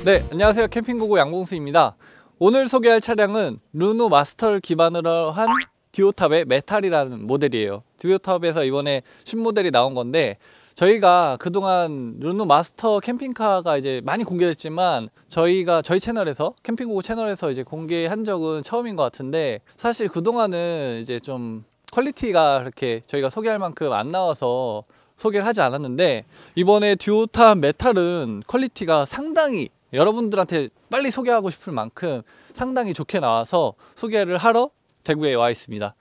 네, 안녕하세요. 캠핑고고 양봉수입니다. 오늘 소개할 차량은 르노 마스터를 기반으로 한 듀오탑의 메탈이라는 모델이에요. 듀오탑에서 이번에 신모델이 나온 건데, 저희가 그동안 르노 마스터 캠핑카가 이제 많이 공개됐지만 저희 채널에서, 캠핑고고 채널에서 이제 공개한 적은 처음인 것 같은데, 사실 그동안은 이제 좀 퀄리티가 그렇게 저희가 소개할 만큼 안 나와서 소개를 하지 않았는데, 이번에 듀오탑 메탈은 퀄리티가 상당히 여러분들한테 빨리 소개하고 싶을 만큼 상당히 좋게 나와서 소개를 하러 대구에 와 있습니다.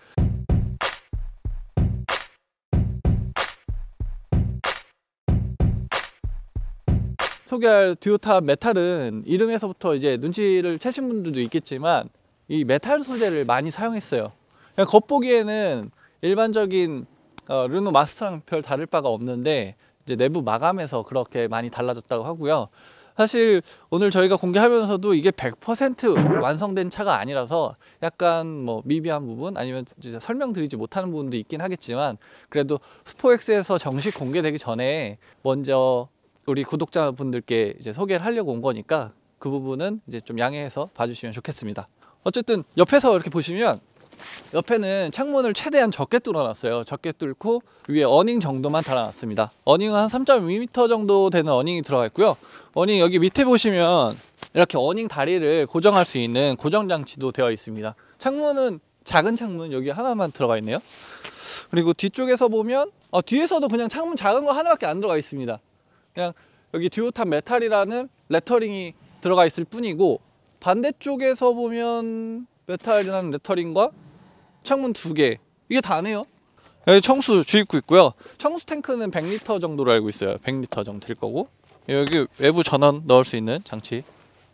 소개할 듀오탑 메탈은 이름에서부터 이제 눈치를 채신 분들도 있겠지만 이 메탈 소재를 많이 사용했어요. 그냥 겉보기에는 일반적인 르노 마스터랑 별 다를 바가 없는데, 이제 내부 마감에서 그렇게 많이 달라졌다고 하고요. 사실 오늘 저희가 공개하면서도 이게 100% 완성된 차가 아니라서 약간 뭐 미비한 부분, 아니면 진짜 설명드리지 못하는 부분도 있긴 하겠지만, 그래도 스포엑스에서 정식 공개되기 전에 먼저 우리 구독자분들께 이제 소개를 하려고 온 거니까 그 부분은 이제 좀 양해해서 봐주시면 좋겠습니다. 어쨌든 옆에서 이렇게 보시면, 옆에는 창문을 최대한 적게 뚫어놨어요. 적게 뚫고 위에 어닝 정도만 달아놨습니다. 어닝은 한 3.2m 정도 되는 어닝이 들어가 있고요. 어닝 여기 밑에 보시면 이렇게 어닝 다리를 고정할 수 있는 고정 장치도 되어 있습니다. 창문은 작은 창문 여기 하나만 들어가 있네요. 그리고 뒤쪽에서 보면 뒤에서도 그냥 창문 작은 거 하나밖에 안 들어가 있습니다. 그냥 여기 듀오탑 메탈이라는 레터링이 들어가 있을 뿐이고, 반대쪽에서 보면 메탈이라는 레터링과 창문 2개, 이게 다네요. 여기 청수 주입구 있고요. 청수 탱크는 100리터 정도로 알고 있어요. 100리터 정도 될 거고, 여기 외부 전원 넣을 수 있는 장치,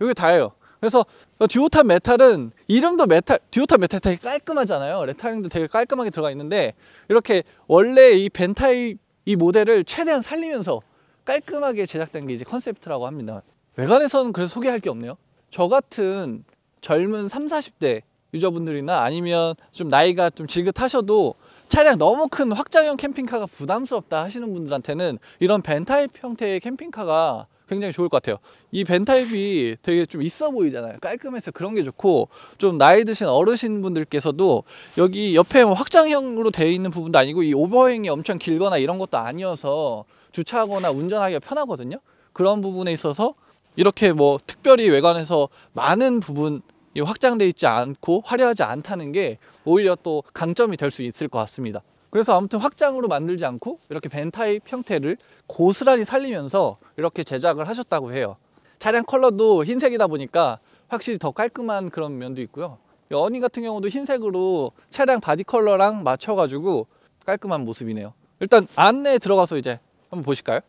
이게 다예요. 그래서 듀오탑 메탈은 이름도 듀오탑 메탈 되게 깔끔하잖아요. 레터링도 되게 깔끔하게 들어가 있는데, 이렇게 원래 이 벤타입 이 모델을 최대한 살리면서 깔끔하게 제작된 게 이제 컨셉트라고 합니다. 외관에서는 그래서 소개할 게 없네요. 저 같은 젊은 30, 40대 유저분들이나 아니면 좀 나이가 좀 지긋하셔도 차량 너무 큰 확장형 캠핑카가 부담스럽다 하시는 분들한테는 이런 벤타입 형태의 캠핑카가 굉장히 좋을 것 같아요. 이 벤타입이 되게 좀 있어 보이잖아요. 깔끔해서 그런 게 좋고, 좀 나이 드신 어르신 분들께서도 여기 옆에 뭐 확장형으로 되어 있는 부분도 아니고 이 오버행이 엄청 길거나 이런 것도 아니어서 주차하거나 운전하기가 편하거든요. 그런 부분에 있어서 이렇게 뭐 특별히 외관에서 많은 부분 확장되어 있지 않고 화려하지 않다는 게 오히려 또 강점이 될 수 있을 것 같습니다. 그래서 아무튼 확장으로 만들지 않고 이렇게 벤타입 형태를 고스란히 살리면서 이렇게 제작을 하셨다고 해요. 차량 컬러도 흰색이다 보니까 확실히 더 깔끔한 그런 면도 있고요. 어닝 같은 경우도 흰색으로 차량 바디 컬러랑 맞춰가지고 깔끔한 모습이네요. 일단 안내에 들어가서 이제 한번 보실까요?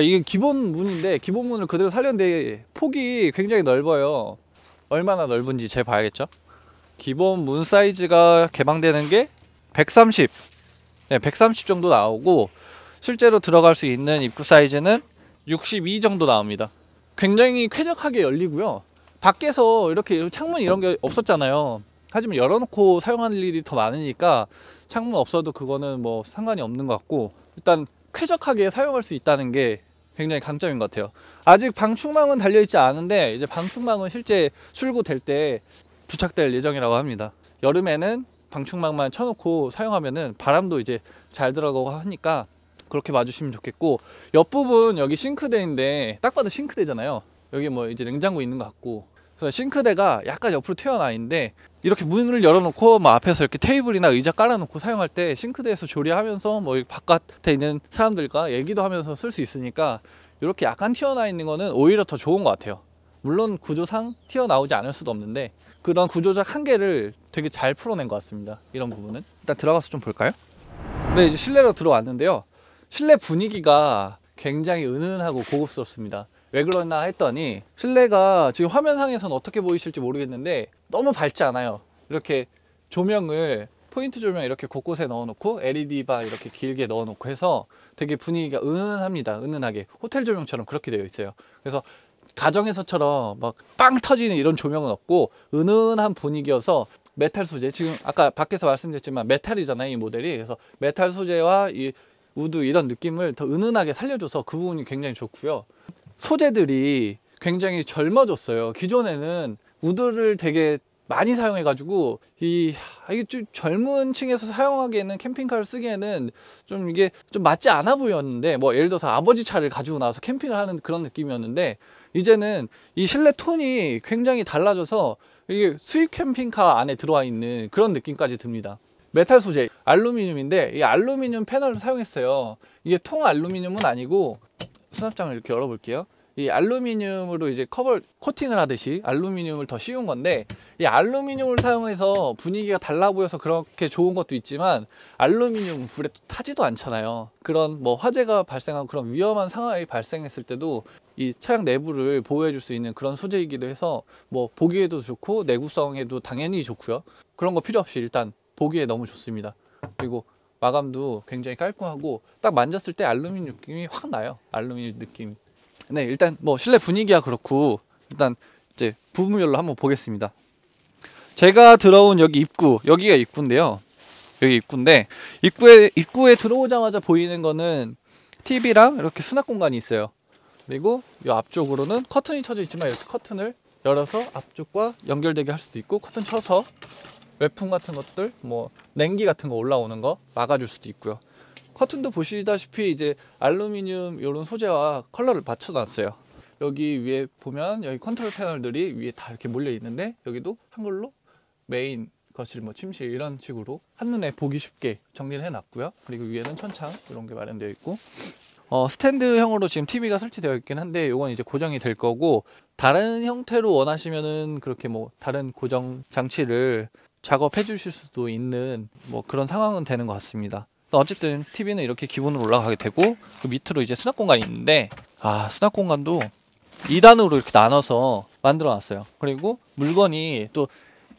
이게 기본 문인데, 기본 문을 그대로 살렸는데 폭이 굉장히 넓어요. 얼마나 넓은지 제 봐야겠죠? 기본 문 사이즈가 개방되는 게 130, 130 정도 나오고, 실제로 들어갈 수 있는 입구 사이즈는 62 정도 나옵니다. 굉장히 쾌적하게 열리고요. 밖에서 이렇게 창문 이런 게 없었잖아요. 하지만 열어놓고 사용하는 일이 더 많으니까 창문 없어도 그거는 뭐 상관이 없는 것 같고, 일단 쾌적하게 사용할 수 있다는 게 굉장히 강점인 것 같아요. 아직 방충망은 달려있지 않은데 이제 방충망은 실제 출고될 때 부착될 예정이라고 합니다. 여름에는 방충망만 쳐놓고 사용하면은 바람도 이제 잘 들어가고 하니까 그렇게 봐주시면 좋겠고, 옆부분 여기 싱크대인데 딱 봐도 싱크대잖아요. 여기 뭐 이제 냉장고 있는 것 같고, 그래서 싱크대가 약간 옆으로 튀어나와 있는데, 이렇게 문을 열어놓고 뭐 앞에서 이렇게 테이블이나 의자 깔아놓고 사용할 때 싱크대에서 조리하면서 뭐 바깥에 있는 사람들과 얘기도 하면서 쓸 수 있으니까, 이렇게 약간 튀어나와 있는 거는 오히려 더 좋은 것 같아요. 물론 구조상 튀어나오지 않을 수도 없는데 그런 구조적 한계를 되게 잘 풀어낸 것 같습니다. 이런 부분은 일단 들어가서 좀 볼까요? 네, 이제 실내로 들어왔는데요. 실내 분위기가 굉장히 은은하고 고급스럽습니다. 왜 그러나 했더니, 실내가 지금 화면상에서는 어떻게 보이실지 모르겠는데 너무 밝지 않아요. 이렇게 조명을, 포인트 조명 이렇게 곳곳에 넣어놓고 LED바 이렇게 길게 넣어놓고 해서 되게 분위기가 은은합니다. 은은하게 호텔 조명처럼 그렇게 되어 있어요. 그래서 가정에서처럼 막 빵 터지는 이런 조명은 없고 은은한 분위기여서 메탈 소재, 지금 아까 밖에서 말씀드렸지만 메탈이잖아요 이 모델이. 그래서 메탈 소재와 이 우드 이런 느낌을 더 은은하게 살려줘서 그 부분이 굉장히 좋고요. 소재들이 굉장히 젊어졌어요. 기존에는 우드를 되게 많이 사용해가지고 이게 좀 젊은 층에서 사용하기에는, 캠핑카를 쓰기에는 좀 이게 좀 맞지 않아 보였는데, 뭐 예를 들어서 아버지 차를 가지고 나와서 캠핑을 하는 그런 느낌이었는데, 이제는 이 실내 톤이 굉장히 달라져서 이게 수입 캠핑카 안에 들어와 있는 그런 느낌까지 듭니다. 메탈 소재, 알루미늄인데 이 알루미늄 패널을 사용했어요. 이게 통 알루미늄은 아니고, 수납장을 이렇게 열어볼게요. 이 알루미늄으로 이제 코팅을 하듯이 알루미늄을 더 씌운 건데, 이 알루미늄을 사용해서 분위기가 달라 보여서 그렇게 좋은 것도 있지만, 알루미늄 불에 타지도 않잖아요. 그런 뭐 화재가 발생하고 그런 위험한 상황이 발생했을 때도 이 차량 내부를 보호해 줄 수 있는 그런 소재이기도 해서 뭐 보기에도 좋고 내구성에도 당연히 좋고요. 그런 거 필요 없이 일단 보기에 너무 좋습니다. 그리고 마감도 굉장히 깔끔하고 딱 만졌을 때 알루미늄 느낌이 확 나요. 알루미늄 느낌. 네, 일단 뭐 실내 분위기가 그렇고, 일단 이제 부분별로 한번 보겠습니다. 제가 들어온 여기 입구, 여기가 입구인데요. 여기 입구인데, 입구에 들어오자마자 보이는 거는 TV랑 이렇게 수납 공간이 있어요. 그리고 이 앞쪽으로는 커튼이 쳐져 있지만, 이렇게 커튼을 열어서 앞쪽과 연결되게 할 수도 있고, 커튼 쳐서 외풍 같은 것들, 뭐 냉기 같은 거 올라오는 거 막아줄 수도 있고요. 커튼도 보시다시피 이제 알루미늄 이런 소재와 컬러를 맞춰놨어요. 여기 위에 보면 여기 컨트롤 패널들이 위에 다 이렇게 몰려 있는데, 여기도 한글로 메인, 거실, 뭐 침실 이런 식으로 한눈에 보기 쉽게 정리를 해놨고요. 그리고 위에는 천창 이런 게 마련되어 있고, 스탠드형으로 지금 TV가 설치되어 있긴 한데, 이건 이제 고정이 될 거고, 다른 형태로 원하시면은 그렇게 뭐 다른 고정 장치를 작업해 주실 수도 있는 뭐 그런 상황은 되는 것 같습니다. 어쨌든 TV는 이렇게 기본으로 올라가게 되고, 그 밑으로 이제 수납 공간이 있는데, 수납 공간도 2단으로 이렇게 나눠서 만들어 놨어요. 그리고 물건이 또,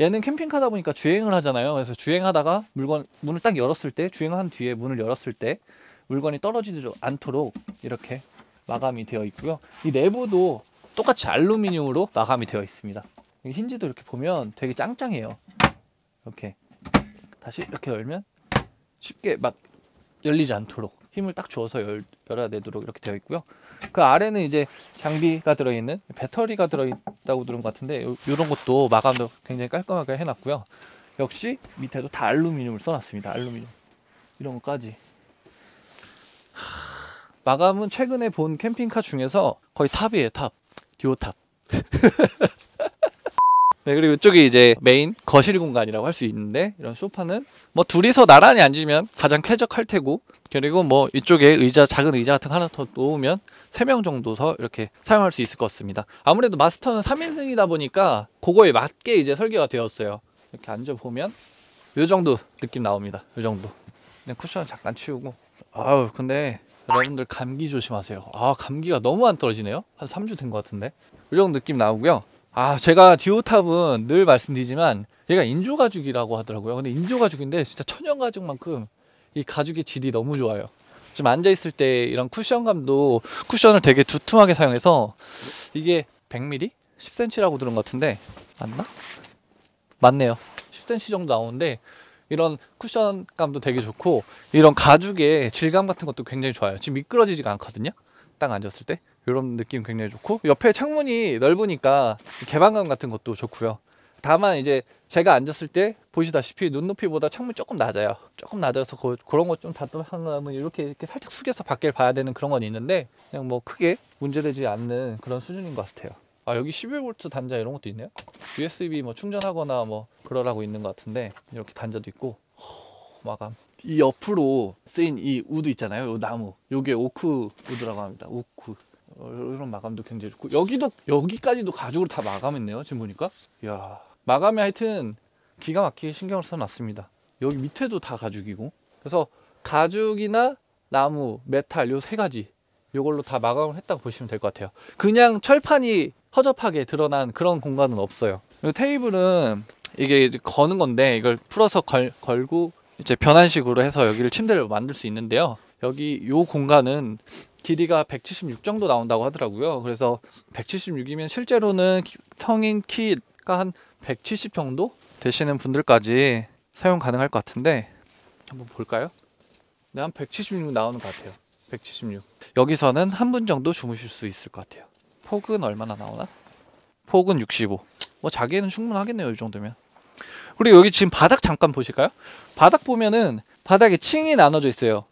얘는 캠핑카다 보니까 주행을 하잖아요. 그래서 주행하다가 문을 딱 열었을 때, 주행한 뒤에 문을 열었을 때 물건이 떨어지지 않도록 이렇게 마감이 되어 있고요. 이 내부도 똑같이 알루미늄으로 마감이 되어 있습니다. 힌지도 이렇게 보면 되게 짱짱해요. 이렇게 다시 이렇게 열면 쉽게 막 열리지 않도록 힘을 딱 주어서 열어야 되도록 이렇게 되어 있고요. 그 아래는 이제 장비가 들어있는, 배터리가 들어있다고 들은 것 같은데, 이런 것도 마감도 굉장히 깔끔하게 해놨고요. 역시 밑에도 다 알루미늄을 써놨습니다. 알루미늄 이런 것까지. 마감은 최근에 본 캠핑카 중에서 거의 탑이에요. 탑, 듀오탑. 네, 그리고 이쪽이 이제 메인 거실 공간이라고 할 수 있는데, 이런 소파는 뭐 둘이서 나란히 앉으면 가장 쾌적할 테고, 그리고 뭐 이쪽에 작은 의자 같은 거 하나 더 놓으면 3명 정도서 이렇게 사용할 수 있을 것 같습니다. 아무래도 마스터는 3인승이다 보니까 그거에 맞게 이제 설계가 되었어요. 이렇게 앉아보면 이 정도 느낌 나옵니다. 이 정도. 그냥 쿠션 잠깐 치우고. 근데 여러분들 감기 조심하세요. 감기가 너무 안 떨어지네요. 한 3주 된 것 같은데. 이 정도 느낌 나오고요. 제가 듀오탑은 늘 말씀드리지만 얘가 인조가죽이라고 하더라고요. 근데 인조가죽인데 진짜 천연가죽만큼 이 가죽의 질이 너무 좋아요. 지금 앉아있을 때 이런 쿠션감도, 쿠션을 되게 두툼하게 사용해서 이게 100mm? 10cm라고 들은 것 같은데, 맞나? 맞네요. 10cm 정도 나오는데, 이런 쿠션감도 되게 좋고, 이런 가죽의 질감 같은 것도 굉장히 좋아요. 지금 미끄러지지가 않거든요. 딱 앉았을 때 이런 느낌 굉장히 좋고, 옆에 창문이 넓으니까 개방감 같은 것도 좋고요. 다만 이제 제가 앉았을 때 보시다시피 눈높이보다 창문이 조금 낮아요. 조금 낮아서 그런 것 좀 답답하면 이렇게 살짝 숙여서 밖을 봐야 되는 그런 건 있는데, 그냥 뭐 크게 문제되지 않는 그런 수준인 것 같아요. 여기 11V 단자 이런 것도 있네요. USB 뭐 충전하거나 뭐 그러라고 있는 것 같은데, 이렇게 단자도 있고. 마감. 이 옆으로 쓰인 이 우드 있잖아요. 이 나무. 요게 오크 우드라고 합니다. 오크. 이런 마감도 굉장히 좋고, 여기까지도 가죽으로 다 마감했네요. 지금 보니까. 이야, 마감이 하여튼 기가 막히게 신경을 써놨습니다. 여기 밑에도 다 가죽이고. 그래서 가죽이나 나무, 메탈 요 3가지 요걸로 다 마감을 했다고 보시면 될 것 같아요. 그냥 철판이 허접하게 드러난 그런 공간은 없어요. 그리고 테이블은 이게 이제 거는 건데, 이걸 풀어서 걸고 이제 변환식으로 해서 여기를 침대를 만들 수 있는데요. 여기 요 공간은 길이가 176 정도 나온다고 하더라고요. 그래서 176이면 실제로는 성인 키가 한 170 정도 되시는 분들까지 사용 가능할 것 같은데 한번 볼까요? 네, 한 176 나오는 것 같아요. 176. 여기서는 한 분 정도 주무실 수 있을 것 같아요. 폭은 얼마나 나오나? 폭은 65. 뭐 자기에는 충분하겠네요, 이 정도면. 그리고 여기 지금 바닥 잠깐 보실까요? 바닥 보면은 바닥에 층이 나눠져 있어요.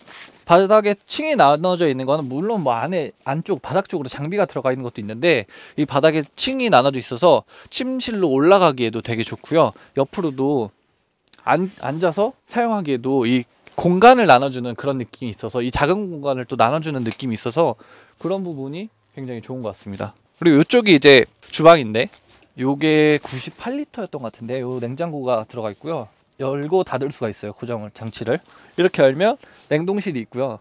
바닥에 층이 나눠져 있는 거는 물론 뭐 안에 안쪽 바닥 쪽으로 장비가 들어가 있는 것도 있는데 이 바닥에 층이 나눠져 있어서 침실로 올라가기에도 되게 좋고요. 옆으로도 앉아서 사용하기에도 이 공간을 나눠주는 그런 느낌이 있어서 이 작은 공간을 또 나눠주는 느낌이 있어서 그런 부분이 굉장히 좋은 것 같습니다. 그리고 이쪽이 이제 주방인데 요게 98리터였던 것 같은데 요 냉장고가 들어가 있고요. 열고 닫을 수가 있어요. 고정을 장치를 이렇게 열면 냉동실이 있고요.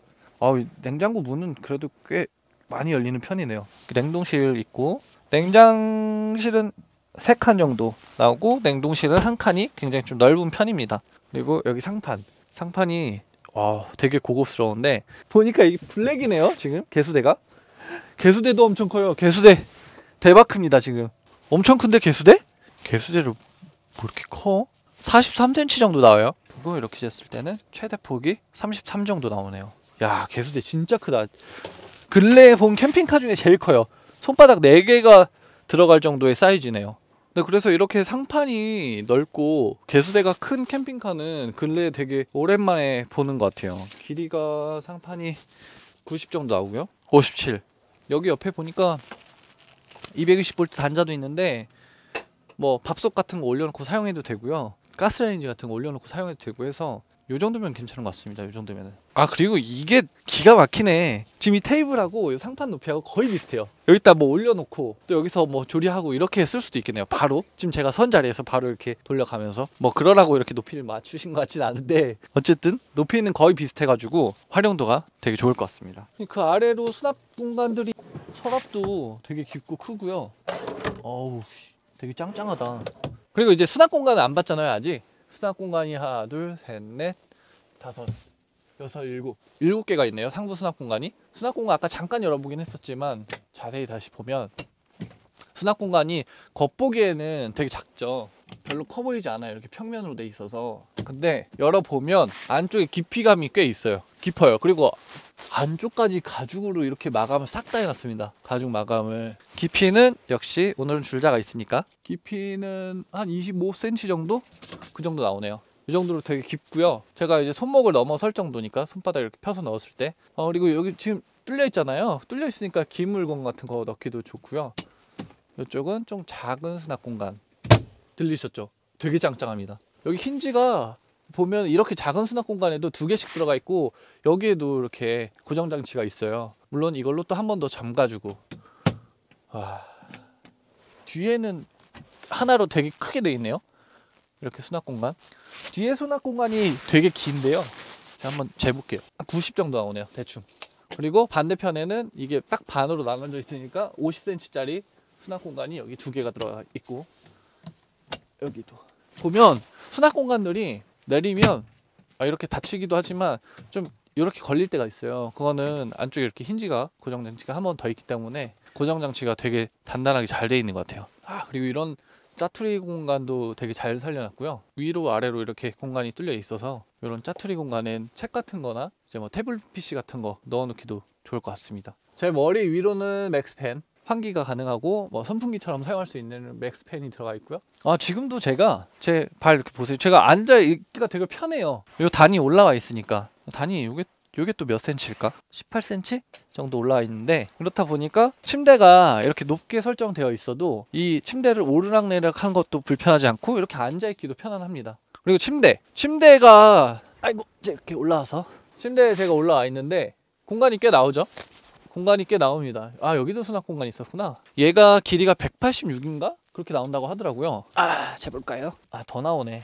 냉장고 문은 그래도 꽤 많이 열리는 편이네요. 냉동실 있고 냉장실은 3칸 정도 나오고 냉동실은 1칸이 굉장히 좀 넓은 편입니다. 그리고 여기 상판이 되게 고급스러운데 보니까 이게 블랙이네요. 지금 개수대도 엄청 커요. 개수대 대박 큽니다. 지금 엄청 큰데 개수대를 뭐 이렇게 커? 43cm 정도 나와요. 그리고 이렇게 쟀을 때는 최대 폭이 33 정도 나오네요. 야, 개수대 진짜 크다. 근래에 본 캠핑카 중에 제일 커요. 손바닥 4개가 들어갈 정도의 사이즈네요. 네, 그래서 이렇게 상판이 넓고 개수대가 큰 캠핑카는 근래에 되게 오랜만에 보는 것 같아요. 길이가 상판이 90 정도 나오고요. 57. 여기 옆에 보니까 220V 단자도 있는데 뭐 밥솥 같은 거 올려놓고 사용해도 되고요. 가스레인지 같은 거 올려놓고 사용해도 되고 해서 요 정도면 괜찮은 것 같습니다. 요 정도면은. 그리고 이게 기가 막히네. 지금 이 테이블하고 이 상판 높이하고 거의 비슷해요. 여기다 뭐 올려놓고 또 여기서 뭐 조리하고 이렇게 쓸 수도 있겠네요. 바로 지금 제가 선 자리에서 바로 이렇게 돌려가면서 뭐 그러라고 이렇게 높이를 맞추신 것 같진 않은데 어쨌든 높이는 거의 비슷해가지고 활용도가 되게 좋을 것 같습니다. 그 아래로 수납 공간들이 서랍도 되게 깊고 크고요. 어우, 되게 짱짱하다. 그리고 이제 수납 공간은 안 봤잖아요, 아직. 수납 공간이 하나, 둘, 셋, 넷, 다섯, 여섯, 일곱 개가 있네요. 상부 수납 공간이. 수납 공간 아까 잠깐 열어보긴 했었지만 자세히 다시 보면 수납 공간이 겉보기에는 되게 작죠. 별로 커 보이지 않아요. 이렇게 평면으로 돼 있어서. 근데 열어보면 안쪽에 깊이감이 꽤 있어요. 깊어요. 그리고 안쪽까지 가죽으로 이렇게 마감을 싹 다 해놨습니다. 가죽 마감을. 깊이는 역시 오늘은 줄자가 있으니까 깊이는 한 25cm 정도? 그 정도 나오네요. 이 정도로 되게 깊고요. 제가 이제 손목을 넘어설 정도니까 손바닥 이렇게 펴서 넣었을 때. 그리고 여기 지금 뚫려 있잖아요. 뚫려 있으니까 긴 물건 같은 거 넣기도 좋고요. 이쪽은 좀 작은 수납 공간. 들리셨죠? 되게 짱짱합니다. 여기 힌지가 보면 이렇게 작은 수납 공간에도 2개씩 들어가 있고 여기에도 이렇게 고정 장치가 있어요. 물론 이걸로 또 한 번 더 잠가주고. 뒤에는 하나로 되게 크게 돼 있네요. 이렇게 수납 공간. 뒤에 수납 공간이 되게 긴데요. 제가 한번 재볼게요. 90 정도 나오네요, 대충. 그리고 반대편에는 이게 딱 반으로 나눠져 있으니까 50cm짜리 수납 공간이 여기 2개가 들어가 있고 여기도 보면 수납 공간들이 내리면 이렇게 닫히기도 하지만 좀 이렇게 걸릴 때가 있어요. 그거는 안쪽에 이렇게 힌지가 고정 장치가 한 번 더 있기 때문에 고정 장치가 되게 단단하게 잘 돼 있는 것 같아요. 그리고 이런 짜투리 공간도 되게 잘 살려놨고요. 위로 아래로 이렇게 공간이 뚫려 있어서 이런 짜투리 공간엔 책 같은 거나 이제 뭐 태블릿 PC 같은 거 넣어놓기도 좋을 것 같습니다. 제 머리 위로는 맥스팬 환기가 가능하고 뭐 선풍기처럼 사용할 수 있는 맥스팬이 들어가 있고요. 지금도 제가 제 발 이렇게 보세요. 제가 앉아 있기가 되게 편해요. 요 단이 올라와 있으니까. 단이 요게 또 몇 cm일까? 18cm 정도 올라와 있는데 그렇다 보니까 침대가 이렇게 높게 설정되어 있어도 이 침대를 오르락내리락 한 것도 불편하지 않고 이렇게 앉아 있기도 편안합니다. 그리고 침대가 이제 이렇게 올라와서 침대에 제가 올라와 있는데 공간이 꽤 나오죠? 공간이 꽤 나옵니다. 여기도 수납 공간이 있었구나. 얘가 길이가 186인가? 그렇게 나온다고 하더라고요. 재볼까요? 더 나오네.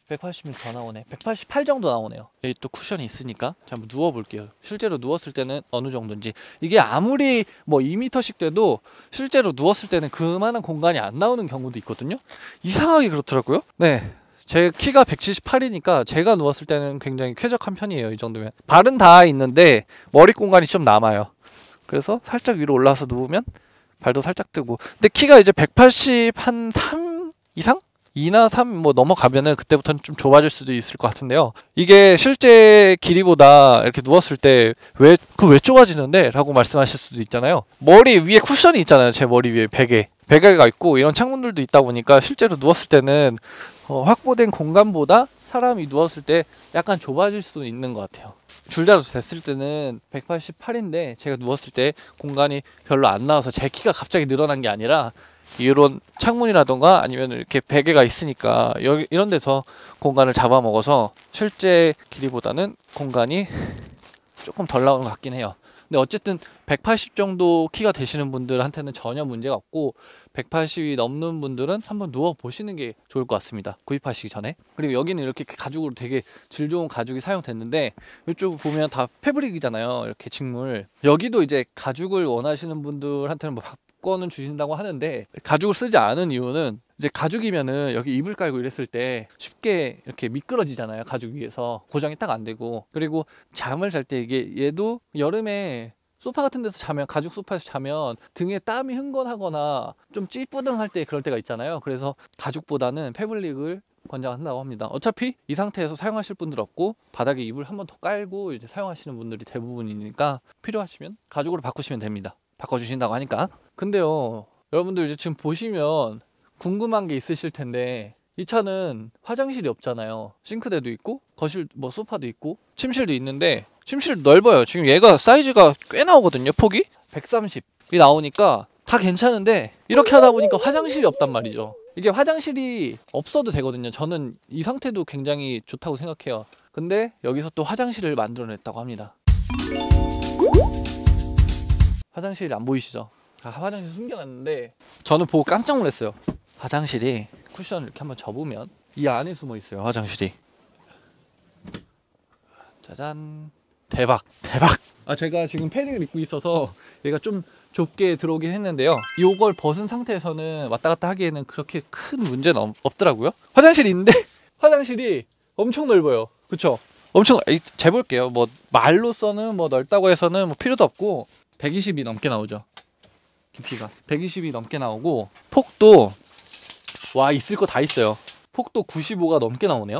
186 더 나오네. 188 정도 나오네요. 여기 또 쿠션이 있으니까 자, 한번 누워볼게요. 실제로 누웠을 때는 어느 정도인지. 이게 아무리 뭐 2m씩 돼도 실제로 누웠을 때는 그만한 공간이 안 나오는 경우도 있거든요. 이상하게 그렇더라고요. 네, 제 키가 178이니까 제가 누웠을 때는 굉장히 쾌적한 편이에요. 이 정도면. 발은 다 있는데 머리 공간이 좀 남아요. 그래서 살짝 위로 올라와서 누우면 발도 살짝 뜨고. 근데 키가 이제 183 이상? 2나 3 뭐 넘어가면은 그때부터는 좀 좁아질 수도 있을 것 같은데요. 이게 실제 길이보다 이렇게 누웠을 때 왜 좁아지는데? 라고 말씀하실 수도 있잖아요. 머리 위에 쿠션이 있잖아요. 제 머리 위에 베개가 있고 이런 창문들도 있다 보니까 실제로 누웠을 때는 확보된 공간보다 사람이 누웠을 때 약간 좁아질 수 있는 것 같아요. 줄자로 됐을 때는 188인데 제가 누웠을 때 공간이 별로 안 나와서 제 키가 갑자기 늘어난 게 아니라 이런 창문이라던가 아니면 이렇게 베개가 있으니까 여기 이런 데서 공간을 잡아먹어서 실제 길이보다는 공간이 조금 덜 나오는 것 같긴 해요. 근데 어쨌든 180 정도 키가 되시는 분들한테는 전혀 문제가 없고 180이 넘는 분들은 한번 누워 보시는 게 좋을 것 같습니다. 구입하시기 전에. 그리고 여기는 이렇게 가죽으로 되게 질 좋은 가죽이 사용됐는데 이쪽 보면 다 패브릭이잖아요. 이렇게 직물. 여기도 이제 가죽을 원하시는 분들한테는 뭐 바꿔는 주신다고 하는데 가죽을 쓰지 않은 이유는 이제 가죽이면은 여기 이불 깔고 이랬을 때 쉽게 이렇게 미끄러지잖아요. 가죽 위에서 고정이 딱 안 되고, 그리고 잠을 잘 때 이게 얘도 여름에 소파 같은 데서 자면, 가죽 소파에서 자면 등에 땀이 흥건하거나 좀 찌뿌둥할 때 그럴 때가 있잖아요. 그래서 가죽보다는 패블릭을 권장한다고 합니다. 어차피 이 상태에서 사용하실 분들 없고 바닥에 이불 한 번 더 깔고 이제 사용하시는 분들이 대부분이니까 필요하시면 가죽으로 바꾸시면 됩니다. 바꿔주신다고 하니까. 근데요, 여러분들 이제 지금 보시면 궁금한 게 있으실 텐데 이 차는 화장실이 없잖아요. 싱크대도 있고 거실 뭐 소파도 있고 침실도 있는데 침실 넓어요. 지금 얘가 사이즈가 꽤 나오거든요. 폭이 130이 나오니까 다 괜찮은데 이렇게 하다 보니까 화장실이 없단 말이죠. 이게 화장실이 없어도 되거든요. 저는 이 상태도 굉장히 좋다고 생각해요. 근데 여기서 또 화장실을 만들어냈다고 합니다. 화장실이 안 보이시죠? 화장실 숨겨놨는데 저는 보고 깜짝 놀랐어요. 화장실이 쿠션을 이렇게 한번 접으면 이 안에 숨어 있어요. 화장실이. 짜잔. 대박. 제가 지금 패딩을 입고 있어서 얘가 좀 좁게 들어오긴 했는데요. 이걸 벗은 상태에서는 왔다 갔다 하기에는 그렇게 큰 문제는 없더라고요. 화장실이 있는데 화장실이 엄청 넓어요. 그쵸? 엄청 재볼게요. 뭐 말로서는 뭐 넓다고 해서는 뭐 필요도 없고 120이 넘게 나오죠. 깊이가 120이 넘게 나오고 폭도 와 있을 거 다 있어요. 폭도 95가 넘게 나오네요.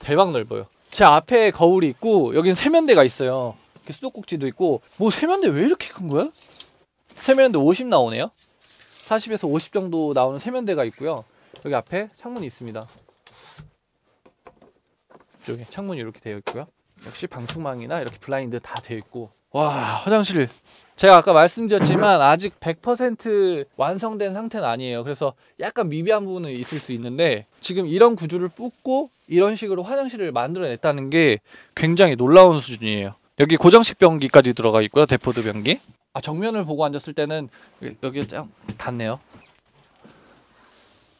대박 넓어요. 제 앞에 거울이 있고 여긴 세면대가 있어요. 이렇게 수도꼭지도 있고. 뭐 세면대 왜 이렇게 큰 거야? 세면대 50 나오네요. 40에서 50 정도 나오는 세면대가 있고요. 여기 앞에 창문이 있습니다. 이쪽에 창문이 이렇게 되어 있고요. 역시 방충망이나 이렇게 블라인드 다 되어 있고. 와, 화장실 제가 아까 말씀드렸지만 아직 100% 완성된 상태는 아니에요. 그래서 약간 미비한 부분은 있을 수 있는데 지금 이런 구조를 뽑고 이런 식으로 화장실을 만들어냈다는 게 굉장히 놀라운 수준이에요. 여기 고정식 변기까지 들어가 있고요. 데포드 변기. 정면을 보고 앉았을 때는 여기 쫙 닿네요.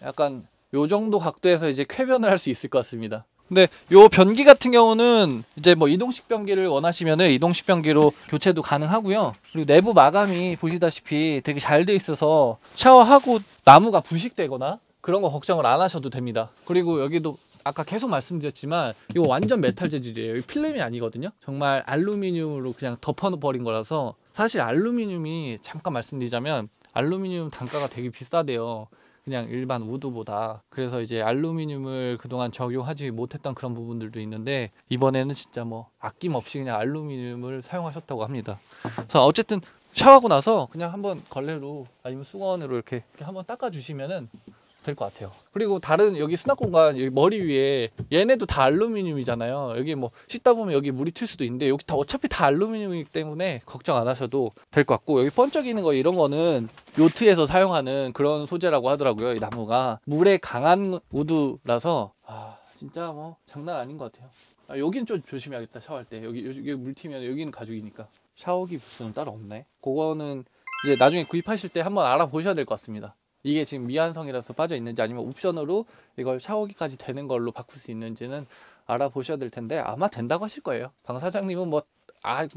약간 요 정도 각도에서 이제 쾌변을 할 수 있을 것 같습니다. 근데 요 변기 같은 경우는 이제 뭐 이동식 변기를 원하시면은 이동식 변기로 교체도 가능하고요. 그리고 내부 마감이 보시다시피 되게 잘 돼 있어서 샤워하고 나무가 부식되거나 그런 거 걱정을 안 하셔도 됩니다. 그리고 여기도 아까 계속 말씀드렸지만 이거 완전 메탈 재질이에요. 이 필름이 아니거든요. 정말 알루미늄으로 그냥 덮어버린 거라서. 사실 알루미늄이 잠깐 말씀드리자면 알루미늄 단가가 되게 비싸대요. 그냥 일반 우드보다. 그래서 이제 알루미늄을 그동안 적용하지 못했던 그런 부분들도 있는데 이번에는 진짜 뭐 아낌없이 그냥 알루미늄을 사용하셨다고 합니다. 그래서 어쨌든 샤워하고 나서 그냥 한번 걸레로 아니면 수건으로 이렇게 한번 닦아주시면은 될 것 같아요. 그리고 다른 여기 수납 공간 여기 머리 위에 얘네도 다 알루미늄이잖아요. 여기 뭐 씻다 보면 여기 물이 튈 수도 있는데 여기 다 어차피 다 알루미늄이기 때문에 걱정 안 하셔도 될 것 같고, 여기 번쩍이는 거 이런 거는 요트에서 사용하는 그런 소재라고 하더라고요. 이 나무가 물에 강한 우드라서 진짜 뭐 장난 아닌 것 같아요. 여긴 좀 조심해야겠다. 샤워할 때 여기 물 튀면 여기는 가죽이니까. 샤워기 부스는 따로 없네. 그거는 이제 나중에 구입하실 때 한번 알아보셔야 될 것 같습니다. 이게 지금 미완성이라서 빠져 있는지 아니면 옵션으로 이걸 샤워기까지 되는 걸로 바꿀 수 있는지는 알아보셔야 될 텐데 아마 된다고 하실 거예요. 방 사장님은 뭐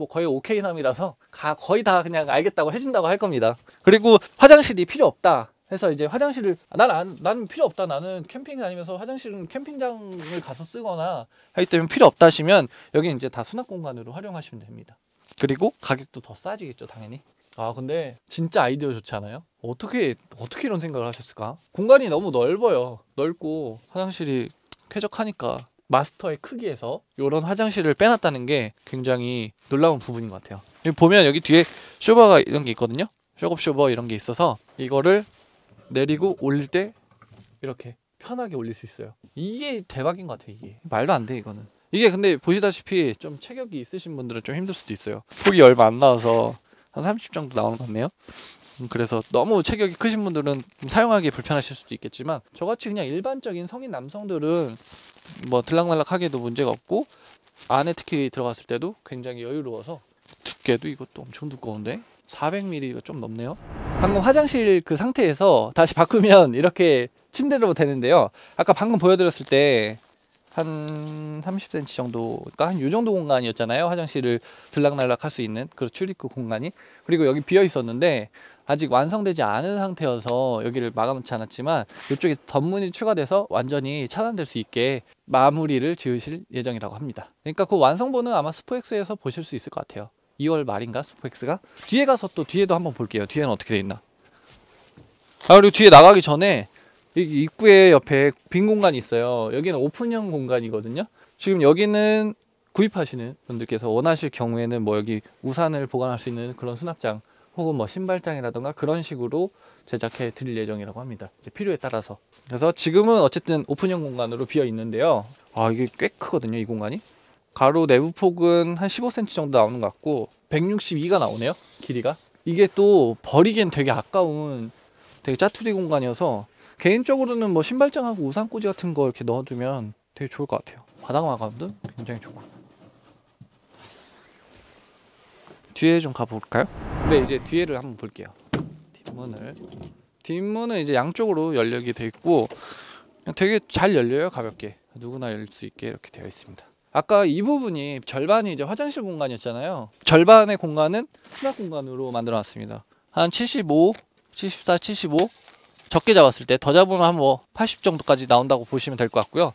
거의 오케이남이라서 거의 다 그냥 알겠다고 해준다고 할 겁니다. 그리고 화장실이 필요 없다 해서 이제 화장실을 나는 필요 없다, 나는 캠핑 다니면서 화장실은 캠핑장을 가서 쓰거나 하기 때문에 필요 없다 하시면 여기 이제 다 수납 공간으로 활용하시면 됩니다. 그리고 가격도 더 싸지겠죠, 당연히. 아 근데 진짜 아이디어 좋지 않아요? 어떻게 이런 생각을 하셨을까? 공간이 너무 넓어요. 넓고 화장실이 쾌적하니까 마스터의 크기에서 이런 화장실을 빼놨다는 게 굉장히 놀라운 부분인 것 같아요. 여기 보면 여기 뒤에 쇼버가 이런 게 있거든요. 쇼업 쇼버 이런 게 있어서 이거를 내리고 올릴 때 이렇게 편하게 올릴 수 있어요. 이게 대박인 것 같아요. 이게 말도 안 돼 이거는. 이게 근데 보시다시피 좀 체격이 있으신 분들은 좀 힘들 수도 있어요. 폭이 얼마 안 나와서 한 30 정도 나오는 것 같네요. 그래서 너무 체격이 크신 분들은 좀 사용하기 불편하실 수도 있겠지만 저같이 그냥 일반적인 성인 남성들은 뭐 들락날락하기에도 문제가 없고 안에 특히 들어갔을 때도 굉장히 여유로워서 두께도 이것도 엄청 두꺼운데 400ml가 좀 넘네요. 방금 화장실 그 상태에서 다시 바꾸면 이렇게 침대로 되는데요. 아까 방금 보여드렸을 때 한 30cm 정도, 그러니까 한 요 정도 공간이었잖아요. 화장실을 들락날락 할 수 있는 그 출입구 공간이. 그리고 여기 비어 있었는데 아직 완성되지 않은 상태여서 여기를 마감치 않았지만 이쪽에 덧문이 추가돼서 완전히 차단될 수 있게 마무리를 지으실 예정이라고 합니다. 그러니까 그 완성본은 아마 스포엑스에서 보실 수 있을 것 같아요. 2월 말인가 스포엑스가. 뒤에 가서 또 뒤에도 한번 볼게요. 뒤에는 어떻게 돼 있나. 아 그리고 뒤에 나가기 전에 이 입구에 옆에 빈 공간이 있어요. 여기는 오픈형 공간이거든요. 지금 여기는 구입하시는 분들께서 원하실 경우에는 뭐 여기 우산을 보관할 수 있는 그런 수납장 혹은 뭐 신발장이라던가 그런 식으로 제작해 드릴 예정이라고 합니다. 이제 필요에 따라서. 그래서 지금은 어쨌든 오픈형 공간으로 비어 있는데요. 아 이게 꽤 크거든요. 이 공간이. 가로 내부 폭은 한 15cm 정도 나오는 것 같고 162가 나오네요. 길이가. 이게 또 버리기엔 되게 아까운 되게 짜투리 공간이어서 개인적으로는 뭐 신발장하고 우산꽂이 같은 거 이렇게 넣어두면 되게 좋을 것 같아요. 바닥 마감도 굉장히 좋고. 뒤에 좀 가볼까요? 네, 이제 뒤에를 한번 볼게요. 뒷문은 이제 양쪽으로 열리게 돼 있고 그냥 되게 잘 열려요. 가볍게 누구나 열 수 있게 이렇게 되어 있습니다. 아까 이 부분이 절반이 이제 화장실 공간이었잖아요. 절반의 공간은 수납 공간으로 만들어 놨습니다. 한 75, 74, 75 적게 잡았을 때 더 잡으면 한 뭐 80 정도까지 나온다고 보시면 될 것 같고요.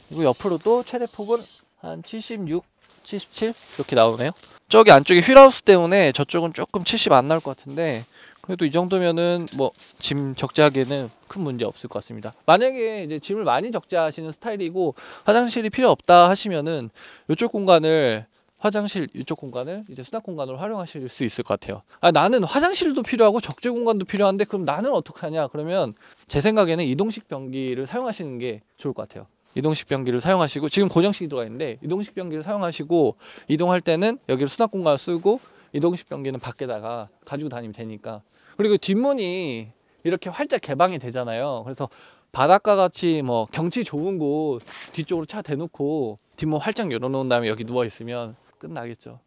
그리고 옆으로도 최대 폭은 한 76, 77 이렇게 나오네요. 저기 안쪽에 휠하우스 때문에 저쪽은 조금 70 안 나올 것 같은데 그래도 이 정도면은 뭐 짐 적재하기에는 큰 문제 없을 것 같습니다. 만약에 이제 짐을 많이 적재하시는 스타일이고 화장실이 필요 없다 하시면은 이쪽 공간을 화장실 이쪽 공간을 이제 수납 공간으로 활용하실 수 있을 것 같아요. 아 나는 화장실도 필요하고 적재 공간도 필요한데 그럼 나는 어떻게 하냐? 그러면 제 생각에는 이동식 변기를 사용하시는 게 좋을 것 같아요. 이동식 변기를 사용하시고 지금 고정식이 들어가 있는데 이동식 변기를 사용하시고 이동할 때는 여기를 수납 공간을 쓰고 이동식 변기는 밖에다가 가지고 다니면 되니까. 그리고 뒷문이 이렇게 활짝 개방이 되잖아요. 그래서 바닷가 같이 뭐 경치 좋은 곳 뒤쪽으로 차 대놓고 뒷문 활짝 열어놓은 다음에 여기 누워 있으면 끝나겠죠.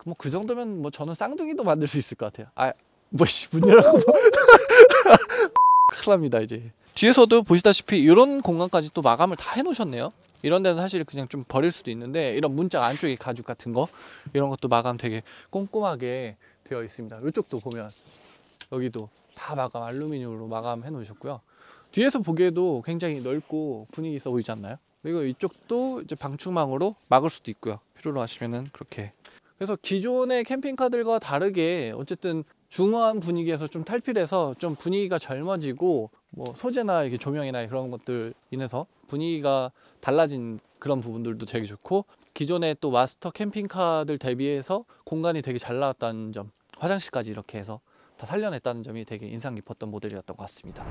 뭐 그 정도면 뭐 저는 쌍둥이도 만들 수 있을 것 같아요. 아, 문 열라고 큰일 납니다 이제. 뒤에서도 보시다시피 이런 공간까지 또 마감을 다 해놓으셨네요. 이런 데는 사실 그냥 좀 버릴 수도 있는데 이런 문짝 안쪽에 가죽 같은 거 이런 것도 마감 되게 꼼꼼하게 되어 있습니다. 이쪽도 보면 여기도 다 마감 알루미늄으로 마감해 놓으셨고요. 뒤에서 보기에도 굉장히 넓고 분위기 있어 보이지 않나요? 그리고 이쪽도 이제 방충망으로 막을 수도 있고요. 필요로 하시면은 그렇게. 그래서 기존의 캠핑카들과 다르게 어쨌든 중후한 분위기에서 좀 탈피해서 좀 분위기가 젊어지고 뭐 소재나 이렇게 조명이나 그런 것들 인해서 분위기가 달라진 그런 부분들도 되게 좋고 기존의 또 마스터 캠핑카들 대비해서 공간이 되게 잘 나왔다는 점, 화장실까지 이렇게 해서 다 살려냈다는 점이 되게 인상 깊었던 모델이었던 것 같습니다.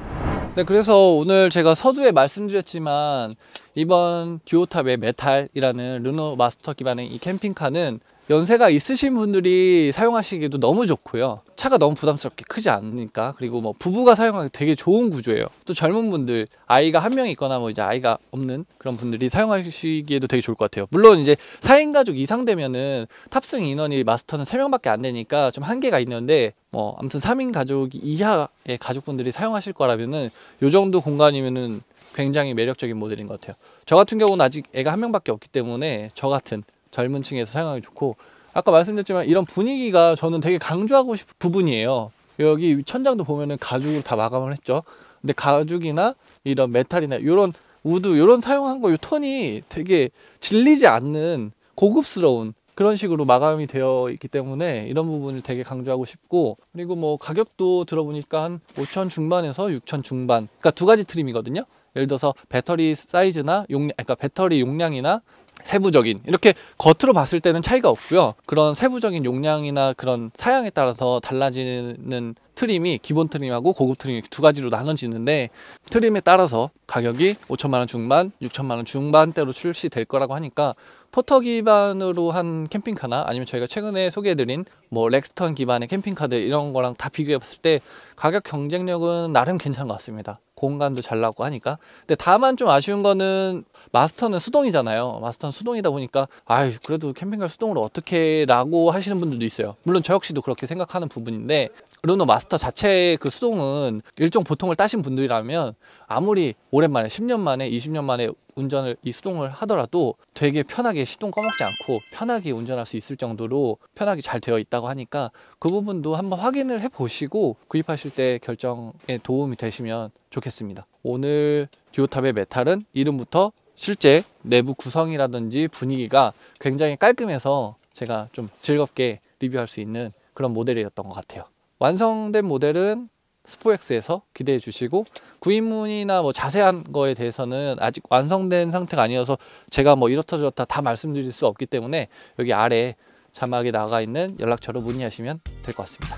네, 그래서 오늘 제가 서두에 말씀드렸지만 이번 듀오탑의 메탈이라는 르노 마스터 기반의 이 캠핑카는 연세가 있으신 분들이 사용하시기에도 너무 좋고요. 차가 너무 부담스럽게 크지 않으니까. 그리고 뭐 부부가 사용하기 되게 좋은 구조예요. 또 젊은 분들, 아이가 한 명 있거나 뭐 이제 아이가 없는 그런 분들이 사용하시기에도 되게 좋을 것 같아요. 물론 이제 4인 가족 이상 되면은 탑승 인원이 마스터는 3명밖에 안 되니까 좀 한계가 있는데 뭐 아무튼 3인 가족 이하의 가족분들이 사용하실 거라면은 요 정도 공간이면은 굉장히 매력적인 모델인 것 같아요. 저 같은 경우는 아직 애가 한 명밖에 없기 때문에 저 같은 젊은 층에서 사용하기 좋고 아까 말씀드렸지만 이런 분위기가 저는 되게 강조하고 싶은 부분이에요. 여기 천장도 보면은 가죽으로 다 마감을 했죠. 근데 가죽이나 이런 메탈이나 이런 우드 이런 사용한 거 이 톤이 되게 질리지 않는 고급스러운 그런 식으로 마감이 되어 있기 때문에 이런 부분을 되게 강조하고 싶고, 그리고 뭐 가격도 들어보니까 한 5천 중반에서 6천 중반, 그러니까 두 가지 트림이거든요. 예를 들어서 배터리 사이즈나 용량, 그러니까 배터리 용량이나 세부적인, 이렇게 겉으로 봤을 때는 차이가 없고요. 그런 세부적인 용량이나 그런 사양에 따라서 달라지는 트림이 기본 트림하고 고급 트림 두 가지로 나눠지는데, 트림에 따라서 가격이 5천만 원 중반, 6천만 원 중반대로 출시될 거라고 하니까 포터 기반으로 한 캠핑카나 아니면 저희가 최근에 소개해드린 뭐 렉스턴 기반의 캠핑카들 이런 거랑 다 비교해 봤을 때 가격 경쟁력은 나름 괜찮은 것 같습니다. 공간도 잘 나오고 하니까. 근데 다만 좀 아쉬운 거는 마스터는 수동이잖아요. 마스터는 수동이다 보니까 아유 그래도 캠핑카 수동으로 어떻게 라고 하시는 분들도 있어요. 물론 저 역시도 그렇게 생각하는 부분인데, 르노 마스터 자체의 그 수동은 일종 보통을 따신 분들이라면 아무리 오랜만에 10년 만에 20년 만에 운전을 이 수동을 하더라도 되게 편하게 시동 꺼먹지 않고 편하게 운전할 수 있을 정도로 편하게 잘 되어 있다고 하니까 그 부분도 한번 확인을 해 보시고 구입하실 때 결정에 도움이 되시면 좋겠습니다. 오늘 듀오탑의 메탈은 이름부터 실제 내부 구성이라든지 분위기가 굉장히 깔끔해서 제가 좀 즐겁게 리뷰할 수 있는 그런 모델이었던 것 같아요. 완성된 모델은 스포엑스에서 기대해 주시고, 구입 문의나 뭐 자세한 거에 대해서는 아직 완성된 상태가 아니어서 제가 뭐 이렇다 저렇다 다 말씀드릴 수 없기 때문에 여기 아래 자막에 나가 있는 연락처로 문의하시면 될 것 같습니다.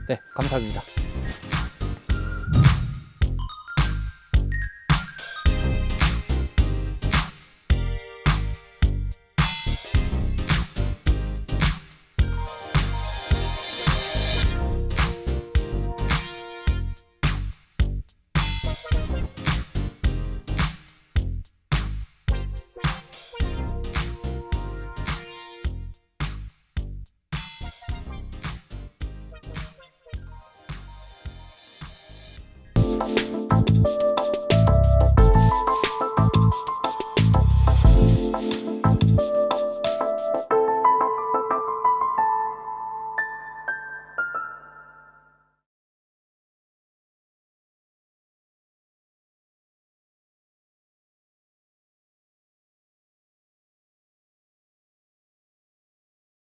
네, 감사합니다.